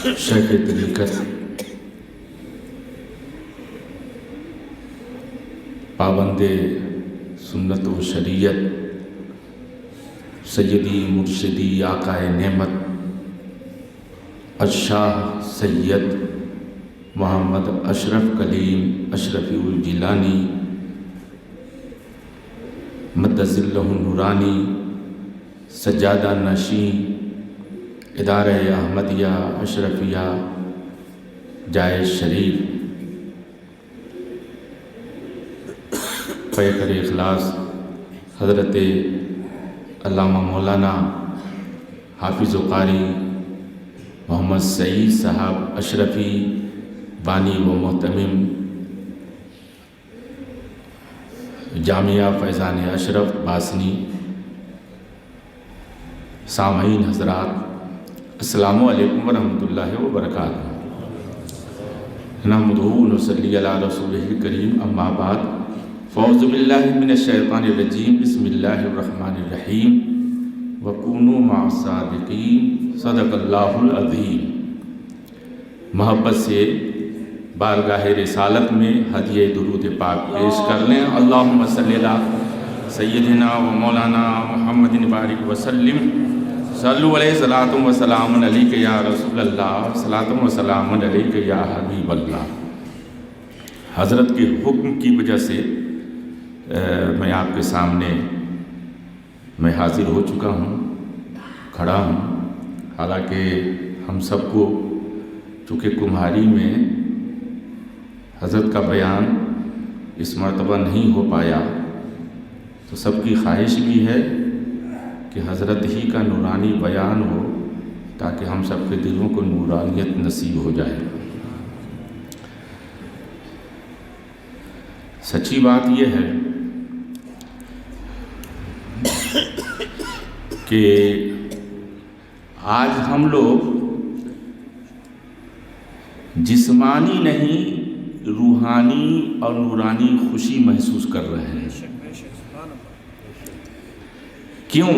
شیخ طریقت پابند سنت و شریعت سیدی مرشدی آقائے نعمت الشاہ سید محمد اشرف کلیم اشرفی الجیلانی مد ظلہ النورانی سجادہ نشین ادارہ احمدیہ اشرفیہ جائے شریف پیکر اخلاص حضرت علامہ مولانا حافظ و قاری محمد سعید صاحب اشرفی بانی و محتمم جامعہ فیضان اشرف باسنی، سامعین حضرات السلام علیکم ورحمۃ اللہ وبرکاتہ۔ نحمدہ و نصلی علی رسولہ الکریم، اما بعد، فاعوذ باللہ من الشیطان الرجیم، بسم اللہ الرحمن الرحیم، وکونوا مع الصادقین، صدق اللہ العظیم۔ محبت سے بارگاہ رسالت میں ہدیہ درود پاک پیش کر لیں۔ اللہم صلی علی سیدنا و مولانا محمد بارک وسلم، صلو علیہ صلاۃ و سلام علیک یا رسول اللہ، صلاۃ و سلام علیک یا حبیب اللہ۔ حضرت کے حکم کی وجہ سے میں آپ کے سامنے میں حاضر ہو چکا ہوں، کھڑا ہوں۔ حالانکہ ہم سب کو چونکہ کمہاری میں حضرت کا بیان اس مرتبہ نہیں ہو پایا، تو سب کی خواہش بھی ہے کہ حضرت ہی کا نورانی بیان ہو تاکہ ہم سب کے دلوں کو نورانیت نصیب ہو جائے۔ سچی بات یہ ہے کہ آج ہم لوگ جسمانی نہیں روحانی اور نورانی خوشی محسوس کر رہے ہیں۔ کیوں؟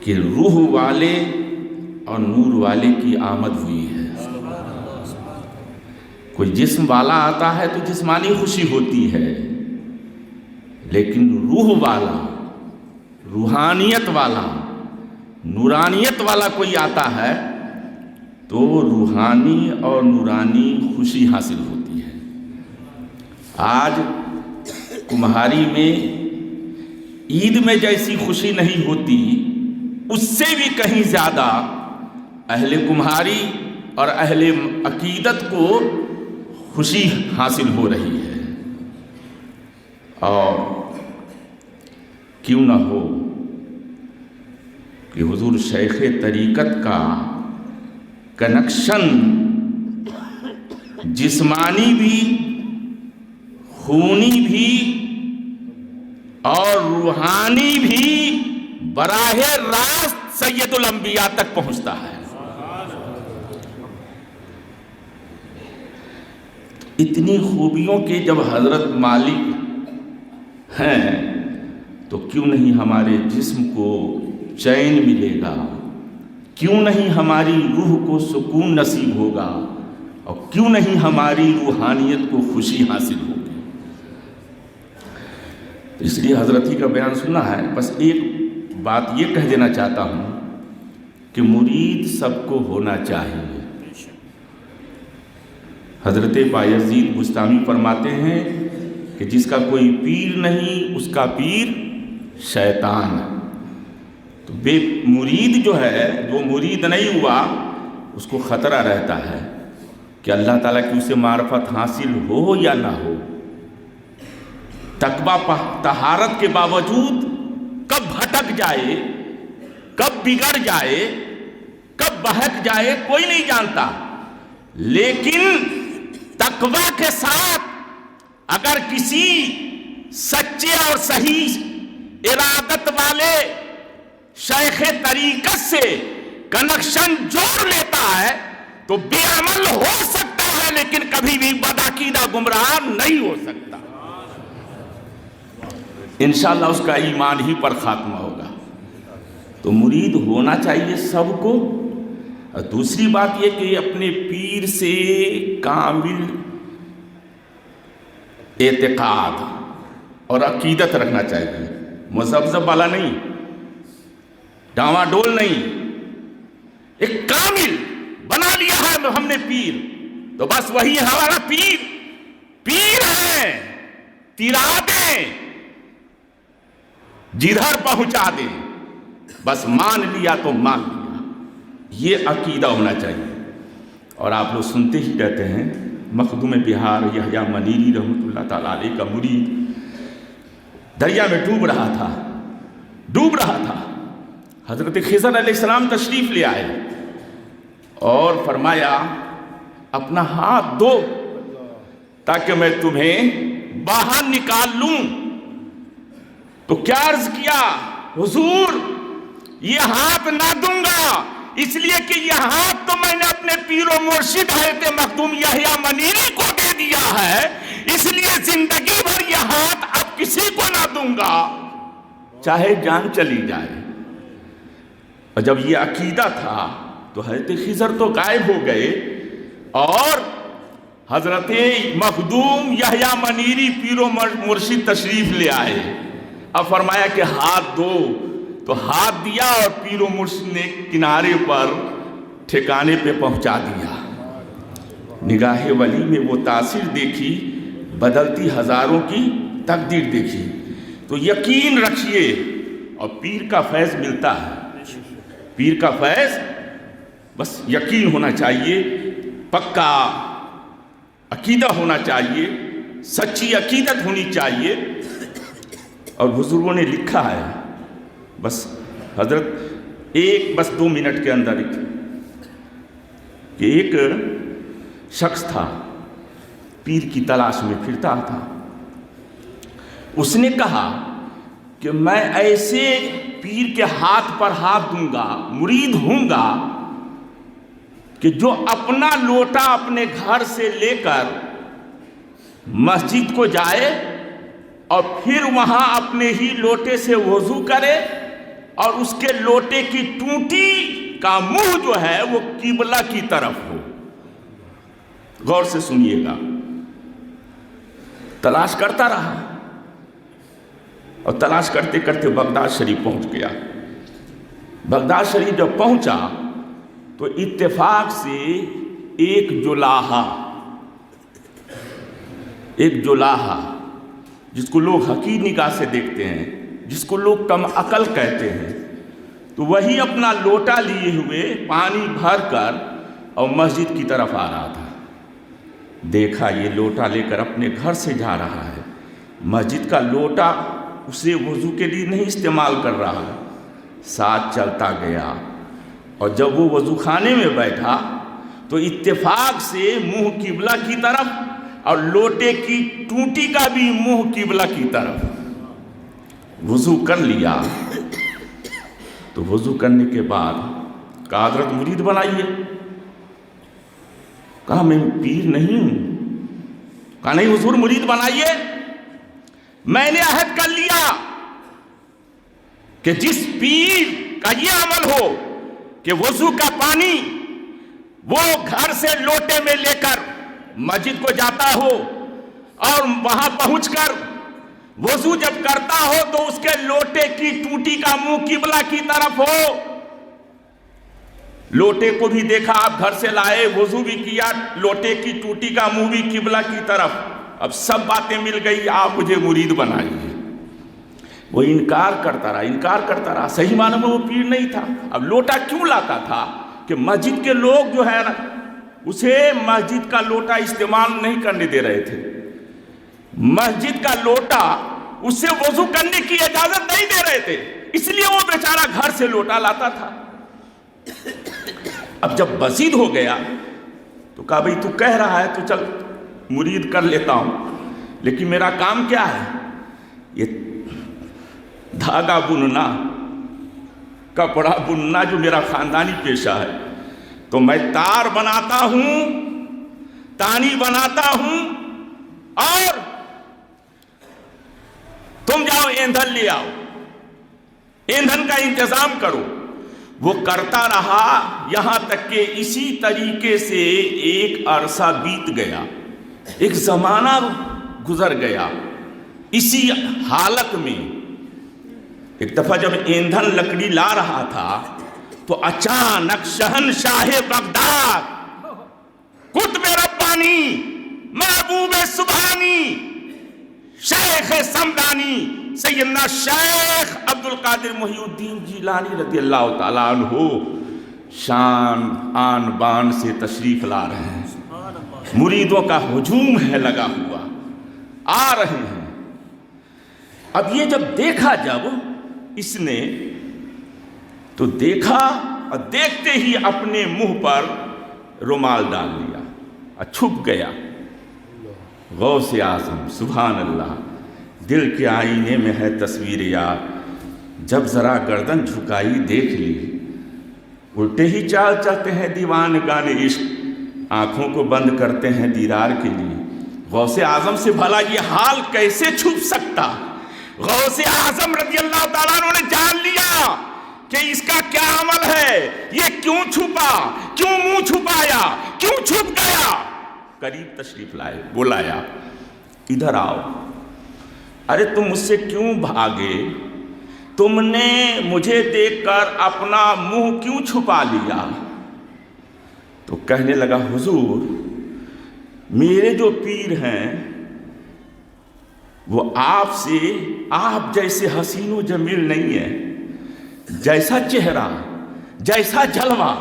کہ روح والے اور نور والے کی آمد ہوئی ہے۔ کوئی جسم والا آتا ہے تو جسمانی خوشی ہوتی ہے، لیکن روح والا، روحانیت والا، نورانیت والا کوئی آتا ہے تو روحانی اور نورانی خوشی حاصل ہوتی ہے۔ آج کمہاری میں عید میں جیسی خوشی نہیں ہوتی، اس سے بھی کہیں زیادہ اہل کمہاری اور اہل عقیدت کو خوشی حاصل ہو رہی ہے۔ اور کیوں نہ ہو کہ حضور شیخ طریقت کا کنیکشن جسمانی بھی، خونی بھی اور روحانی بھی براہ راست سید الانبیاء تک پہنچتا ہے۔ اتنی خوبیوں کے جب حضرت مالک ہیں تو کیوں نہیں ہمارے جسم کو چین ملے گا؟ کیوں نہیں ہماری روح کو سکون نصیب ہوگا؟ اور کیوں نہیں ہماری روحانیت کو خوشی حاصل ہوگی؟ اس لیے حضرت ہی کا بیان سنا ہے۔ بس ایک بات یہ کہہ دینا چاہتا ہوں کہ مرید سب کو ہونا چاہیے۔ حضرت بایزید بستامی فرماتے ہیں کہ جس کا کوئی پیر نہیں اس کا پیر شیطان ہے۔ تو بے مرید جو ہے، جو مرید نہیں ہوا، اس کو خطرہ رہتا ہے کہ اللہ تعالیٰ کی اسے معرفت حاصل ہو یا نہ ہو۔ تقویٰ طہارت کے باوجود کب بھٹک جائے، کب بگڑ جائے، کب بہک جائے، کوئی نہیں جانتا۔ لیکن تقویٰ کے ساتھ اگر کسی سچے اور صحیح ارادت والے شیخ طریقت سے کنیکشن جوڑ لیتا ہے تو بے عمل ہو سکتا ہے، لیکن کبھی بھی بدعقیدہ گمراہ نہیں ہو سکتا۔ انشاءاللہ اس کا ایمان ہی پر خاتمہ ہوگا۔ تو مرید ہونا چاہیے سب کو، اور دوسری بات یہ کہ اپنے پیر سے کامل اعتقاد اور عقیدت رکھنا چاہیے، مذہب والا نہیں، ڈاواں ڈول نہیں، ایک کامل بنا لیا ہے ہم نے پیر، تو بس وہی ہمارا پیر ہے، تیرا دیں جدھر پہنچا دیں، بس مان لیا تو مان لیا، یہ عقیدہ ہونا چاہیے۔ اور آپ لوگ سنتے ہی رہتے ہیں مخدوم بہار یحییٰ منیری رحمۃ اللہ تعالیٰ علیہ کا مرید دریا میں ڈوب رہا تھا، حضرت خضر علیہ السلام تشریف لے آئے اور فرمایا اپنا ہاتھ دو تاکہ میں تمہیں باہر نکال لوں، تو کیا عرض کیا، حضور یہ ہاتھ نہ دوں گا، اس لیے کہ یہ ہاتھ تو میں نے اپنے پیر و مرشد حضرت مخدوم یحییٰ منیری کو دے دیا ہے، اس لیے زندگی بھر یہ ہاتھ اب کسی کو نہ دوں گا چاہے جان چلی جائے۔ اور جب یہ عقیدہ تھا تو حضرت خضر تو غائب ہو گئے اور حضرت مخدوم یحییٰ منیری پیر و مرشد تشریف لے آئے، اب فرمایا کہ ہاتھ دو، تو ہاتھ دیا اور پیر و مرشد نے کنارے پر ٹھکانے پہ پہنچا دیا۔ نگاہ ولی میں وہ تاثیر دیکھی، بدلتی ہزاروں کی تقدیر دیکھی، تو یقین رکھیے، اور پیر کا فیض ملتا ہے، پیر کا فیض بس یقین ہونا چاہیے، پکا عقیدہ ہونا چاہیے، سچی عقیدت ہونی چاہیے۔ اور بزرگوں نے لکھا ہے، بس حضرت بس 2 منٹ کے اندر کہ ایک شخص تھا پیر کی تلاش میں پھرتا تھا، اس نے کہا کہ میں ایسے پیر کے ہاتھ پر ہاتھ دوں گا، مرید ہوں گا کہ جو اپنا لوٹا اپنے گھر سے لے کر مسجد کو جائے اور پھر وہاں اپنے ہی لوٹے سے وضو کرے اور اس کے لوٹے کی ٹوٹی کا منہ جو ہے وہ قبلہ کی طرف ہو۔ غور سے سنیے گا، تلاش کرتا رہا اور تلاش کرتے کرتے بغداد شریف پہنچ گیا۔ بغداد شریف جب پہنچا تو اتفاق سے ایک جولاہا جس کو لوگ حقیر نگاہ سے دیکھتے ہیں، جس کو لوگ کم عقل کہتے ہیں، تو وہی اپنا لوٹا لیے ہوئے پانی بھر کر اور مسجد کی طرف آ رہا تھا۔ دیکھا یہ لوٹا لے کر اپنے گھر سے جا رہا ہے، مسجد کا لوٹا اسے وضو کے لیے نہیں استعمال کر رہا، ساتھ چلتا گیا، اور جب وہ وضو خانے میں بیٹھا تو اتفاق سے منہ قبلہ کی طرف اور لوٹے کی ٹوٹی کا بھی منہ قبلہ کی طرف، وضو کر لیا۔ تو وضو کرنے کے بعد کہا حضرت مرید بنائیے، کہا میں پیر نہیں ہوں، کہا نہیں حضور مرید بنائیے، میں نے عہد کر لیا کہ جس پیر کا یہ عمل ہو کہ وضو کا پانی وہ گھر سے لوٹے میں لے کر مسجد کو جاتا ہو اور وہاں پہنچ کر وضو جب کرتا ہو تو اس کے لوٹے کی ٹوٹی کا منہ قبلہ کی طرف ہو۔ لوٹے کو بھی دیکھا آپ گھر سے لائے، وضو بھی کیا، لوٹے کی ٹوٹی کا منہ بھی قبلہ کی طرف، اب سب باتیں مل گئی، آپ مجھے مرید بنائیے۔ وہ انکار کرتا رہا، صحیح معنی میں وہ پیر نہیں تھا۔ اب لوٹا کیوں لاتا تھا کہ مسجد کے لوگ جو ہے نا اسے مسجد کا لوٹا استعمال نہیں کرنے دے رہے تھے، مسجد کا لوٹا اسے وضو کرنے کی اجازت نہیں دے رہے تھے، اس لیے وہ بیچارہ گھر سے لوٹا لاتا تھا۔ اب جب بزید ہو گیا تو کہا بھئی تو کہہ رہا ہے تو چل مرید کر لیتا ہوں، لیکن میرا کام کیا ہے، یہ دھاگا بننا، کپڑا بننا جو میرا خاندانی پیشہ ہے، تو میں تار بناتا ہوں، تانی بناتا ہوں، اور تم جاؤ ایندھن لے آؤ، ایندھن کا انتظام کرو۔ وہ کرتا رہا یہاں تک کہ اسی طریقے سے ایک عرصہ بیت گیا، ایک زمانہ گزر گیا اسی حالت میں۔ ایک دفعہ جب ایندھن لکڑی لا رہا تھا تو اچانک شہنشاہ بغداد، قطب ربانی، محبوب سبحانی، شیخ سمدانی، سیدنا شیخ عبد القادر محی الدین جیلانی رضی اللہ تعالیٰ عنہ شان آن بان سے تشریف لا رہے ہیں۔ مریدوں کا ہجوم ہے لگا ہوا، آ رہے ہیں۔ اب یہ جب دیکھا جب اس نے تو دیکھا اور دیکھتے ہی اپنے منہ پر رومال ڈال لیا اور چھپ گیا۔ غوث اعظم سبحان اللہ، دل کے آئینے میں ہے تصویر یار، جب ذرا گردن جھکائی دیکھ لی، الٹے ہی چال چلتے ہیں دیوان گانے عشق، آنکھوں کو بند کرتے ہیں دیدار کے لیے۔ غوث اعظم سے بھلا یہ حال کیسے چھپ سکتا؟ غوث اعظم رضی اللہ تعالیٰ عنہ نے جان لیا کہ اس کا کیا عمل ہے، یہ کیوں چھپا، کیوں منہ چھپایا، کیوں چھپ گیا۔ قریب تشریف لائے، بلایا، ادھر آؤ۔ ارے تم مجھ سے کیوں بھاگے؟ تم نے مجھے دیکھ کر اپنا منہ کیوں چھپا لیا؟ تو کہنے لگا حضور میرے جو پیر ہیں وہ آپ سے، آپ جیسے حسین و جمیل نہیں ہے، جیسا چہرہ، جیسا جلوہ،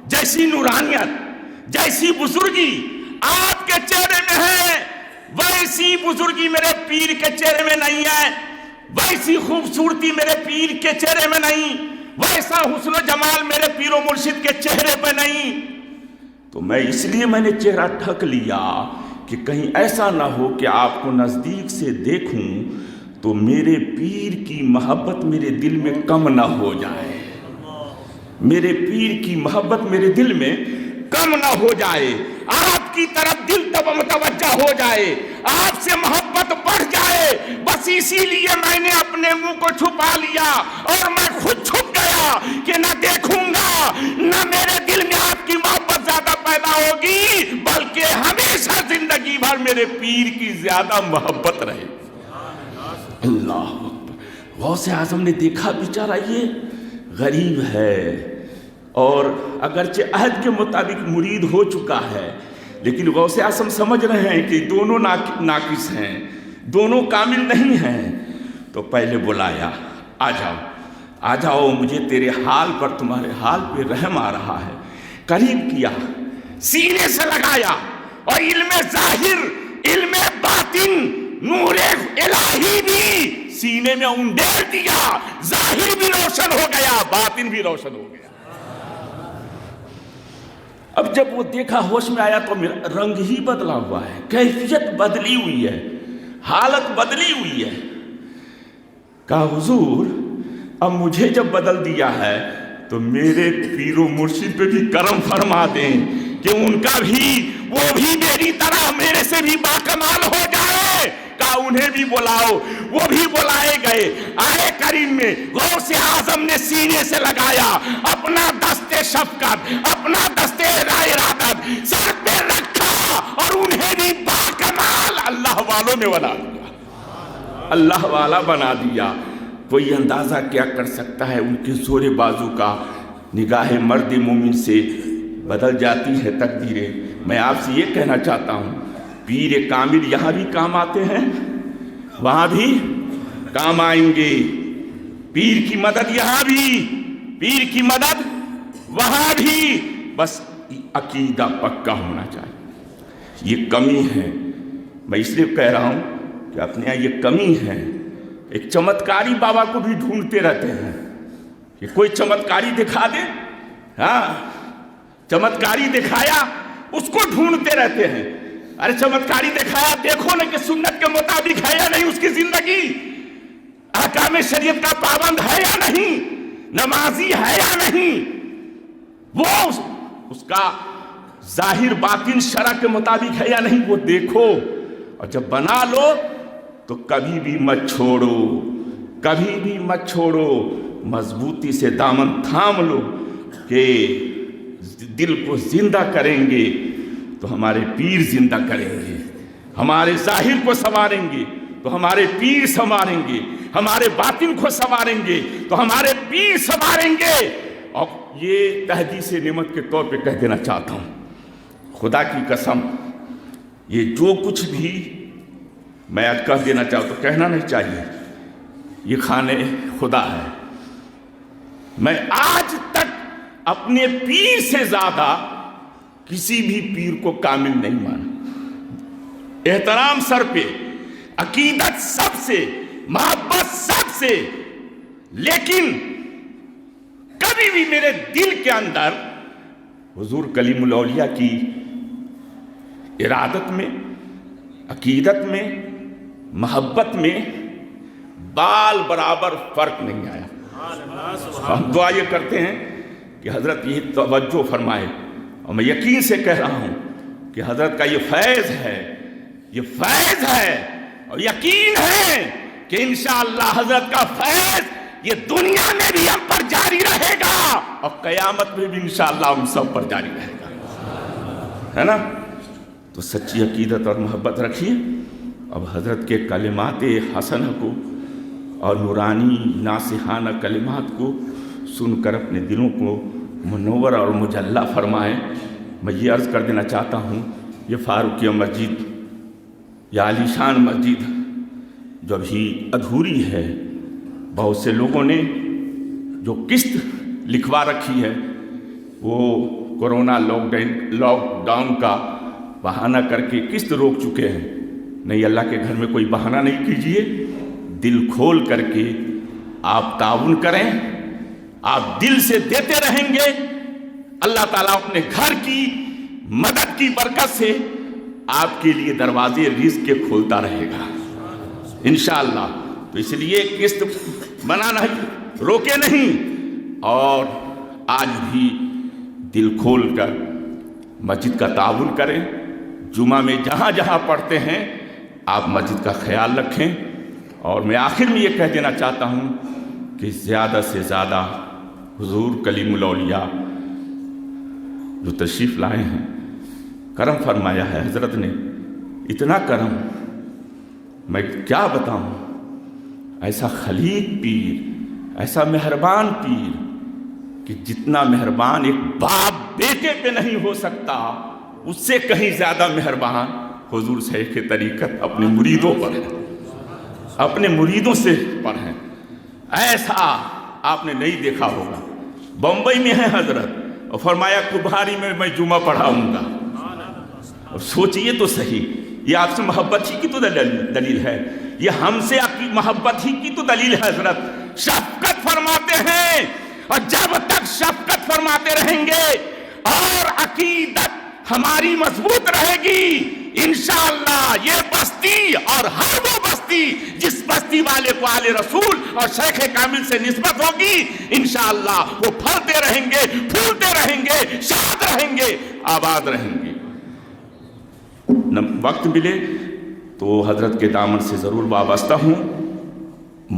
جیسی نورانیت، جیسی بزرگی آپ کے چہرے میں ہے، ویسی بزرگی میرے پیر کے چہرے میں نہیں ہے، ویسی خوبصورتی میرے پیر کے چہرے میں نہیں، ویسا حسن و جمال میرے پیر و مرشد کے چہرے پہ نہیں۔ تو میں اس لیے میں نے چہرہ ڈھک لیا کہ کہیں ایسا نہ ہو کہ آپ کو نزدیک سے دیکھوں تو میرے پیر کی محبت میرے دل میں کم نہ ہو جائے، میرے پیر کی محبت میرے دل میں کم نہ ہو جائے، آپ کی طرف دل متوجہ ہو جائے، آپ سے محبت بڑھ جائے۔ بس اسی لیے میں نے اپنے منہ کو چھپا لیا اور میں خود چھپ گیا کہ نہ دیکھوں گا، نہ میرے دل میں آپ کی محبت زیادہ پیدا ہوگی، بلکہ ہمیشہ زندگی بھر میرے پیر کی زیادہ محبت رہے۔ اللہ اکبر۔ غوث اعظم نے دیکھا بیچارہ یہ غریب ہے، اور اگرچہ عہد کے مطابق مرید ہو چکا ہے، لیکن غوث اعظم سمجھ رہے ہیں کہ دونوں ناقص ہیں، دونوں کامل نہیں ہیں۔ تو پہلے بلایا، آ جاؤ آ جاؤ، مجھے تیرے حال پر، تمہارے حال پہ رحم آ رہا ہے۔ قریب کیا، سینے سے لگایا، اور علم ظاہر، علم باطن، نور الہی بھی سینے میں انڈیل دیا، ظاہر بھی روشن ہو گیا، باطن بھی روشن ہو گیا۔ اب جب وہ دیکھا ہوش میں آیا تو میرا رنگ ہی بدلا ہوا ہے، کیفیت بدلی ہوئی ہے، حالت بدلی ہوئی ہے۔ کہا حضور اب مجھے جب بدل دیا ہے تو میرے پیر و مرشد پہ بھی کرم فرما دیں کہ ان کا بھی، وہ بھی میری طرح میرے سے بھی باکمال ہو جائے۔ کہا انہیں بھی بلاؤ، وہ بھی بلائے گئے، آئے کریم میں۔ غوث اعظم نے سینے سے لگایا، اپنا دست شفقت، اپنا دست ارادت سر پہ رکھا، اور انہیں بھی باکمال اللہ والوں میں بنا دیا، اللہ والا بنا دیا۔ کوئی اندازہ کیا کر سکتا ہے ان کے زور بازو کا؟ نگاہ مرد مومن سے بدل جاتی ہے تقدیریں۔ میں آپ سے یہ کہنا چاہتا ہوں، پیر کامل یہاں بھی کام آتے ہیں، وہاں بھی کام آئیں گے۔ پیر کی مدد یہاں بھی، پیر کی مدد وہاں بھی، بس عقیدہ پکا ہونا چاہیے۔ یہ کمی ہے، میں اس لیے کہہ رہا ہوں کہ اپنے یہاں یہ کمی ہے۔ ایک چمتکاری بابا کو بھی ڈھونڈتے رہتے ہیں کہ کوئی چمتکاری دکھا دے، ہاں چمتکاری دکھایا، اس کو ڈھونڈتے رہتے ہیں۔ ارے چمتکاری دکھایا، دیکھو نا کہ سنت کے مطابق ہے یا نہیں اس کی زندگی، احکام شریعت کا پابند ہے یا نہیں، نمازی ہے یا نہیں، وہ اس کا ظاہر باطن شرع کے مطابق ہے یا نہیں، وہ دیکھو۔ اور جب بنا لو تو کبھی بھی مت چھوڑو، کبھی بھی مت چھوڑو، مضبوطی سے دامن تھام لو۔ کہ دل کو زندہ کریں گے تو ہمارے پیر زندہ کریں گے، ہمارے ظاہر کو سنواریں گے تو ہمارے پیر سنواریں گے، ہمارے باطن کو سنواریں گے تو ہمارے پیر سنواریں گے۔ اور یہ تحدیث نعمت کے طور پہ کہہ دینا چاہتا ہوں، خدا کی قسم یہ جو کچھ بھی میں آج کہہ دینا چاہتا ہوں، کہنا نہیں چاہیے، یہ خانے خدا ہے۔ میں آج تک اپنے پیر سے زیادہ کسی بھی پیر کو کامل نہیں مانا۔ احترام سر پہ، عقیدت سب سے، محبت سب سے، لیکن کبھی بھی میرے دل کے اندر حضور کلیم الاولیاء کی ارادت میں، عقیدت میں، محبت میں بال برابر فرق نہیں آیا۔ ہم دعا یہ کرتے ہیں کہ حضرت یہ توجہ فرمائے، اور میں یقین سے کہہ رہا ہوں کہ حضرت کا یہ فیض ہے، یہ فیض ہے، اور یقین ہے کہ انشاءاللہ حضرت کا فیض یہ دنیا میں بھی ہم پر جاری رہے گا اور قیامت میں بھی انشاءاللہ ہم سب پر جاری رہے گا، ہے نا؟ تو سچی عقیدت اور محبت رکھیے۔ اب حضرت کے کلمات حسنہ کو اور نورانی ناصحانہ کلمات کو سن کر اپنے دلوں کو منور اور مجلہ فرمائیں۔ میں یہ عرض کر دینا چاہتا ہوں، یہ فاروقیہ مسجد یا عالی شان مسجد جو ابھی ادھوری ہے، بہت سے لوگوں نے جو قسط لکھوا رکھی ہے وہ کورونا لاک ڈاؤن کا بہانہ کر کے قسط روک چکے ہیں۔ نہیں، اللہ کے گھر میں کوئی بہانہ نہیں کیجیے، دل کھول کر کے آپ تعاون کریں، آپ دل سے دیتے رہیں گے، اللہ تعالیٰ اپنے گھر کی مدد کی برکت سے آپ کے لیے دروازے رزق کے کھولتا رہے گا انشاءاللہ۔ تو اس لیے قسط بنانا روکے نہیں، اور آج بھی دل کھول کر مسجد کا تعاون کریں۔ جمعہ میں جہاں جہاں پڑھتے ہیں آپ مسجد کا خیال رکھیں۔ اور میں آخر میں یہ کہہ دینا چاہتا ہوں کہ زیادہ سے زیادہ حضور کلیم الاولیاء جو تشریف لائے ہیں، کرم فرمایا ہے حضرت نے، اتنا کرم میں کیا بتاؤں۔ ایسا خلیق پیر، ایسا مہربان پیر کہ جتنا مہربان ایک باپ بیٹے پہ نہیں ہو سکتا، اس سے کہیں زیادہ مہربان حضور شیخ طریقت اپنے مریدوں پر ہے، اپنے مریدوں سے پر ہیں۔ ایسا آپ نے نہیں دیکھا ہوگا۔ بمبئی میں ہے حضرت، اور فرمایا کبھاری میں میں جمعہ پڑھاؤں گا۔ اور سوچئے تو صحیح، یہ آپ سے محبت ہی کی تو دلیل ہے، یہ ہم سے آپ کی محبت ہی کی تو دلیل ہے۔ حضرت شفقت فرماتے ہیں، اور جب تک شفقت فرماتے رہیں گے اور عقیدت ہماری مضبوط رہے گی، انشاءاللہ یہ بستی اور ہر وہ بستی جس بستی والے کو آل رسول اور شیخ کامل سے نسبت ہوگی، انشاءاللہ وہ پھلتے رہیں گے، پھولتے رہیں گے، شاد رہیں گے، آباد رہیں گے۔ وقت ملے تو حضرت کے دامن سے ضرور وابستہ ہوں،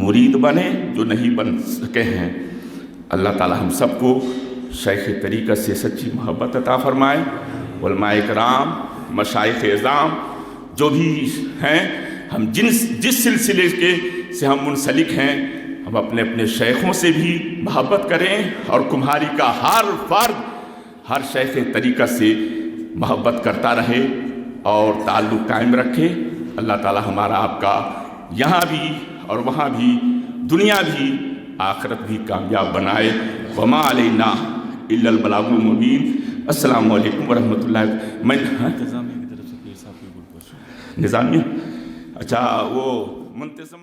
مرید بنے جو نہیں بن سکے ہیں۔ اللہ تعالی ہم سب کو شیخ طریقت سے سچی محبت عطا فرمائے۔ علماء کرام، مشائخ اعظام جو بھی ہیں، ہم جس سلسلے کے سے ہم منسلک ہیں، ہم اپنے اپنے شیخوں سے بھی محبت کریں، اور کمہاری کا ہر فرد ہر شیخ طریقت سے محبت کرتا رہے اور تعلق قائم رکھے۔ اللہ تعالی ہمارا آپ کا یہاں بھی اور وہاں بھی، دنیا بھی آخرت بھی کامیاب بنائے۔ وما علینا الا البلاغ المبین۔ السلام علیکم ورحمۃ اللہ۔ میں نظامیہ، اچھا وہ منتظم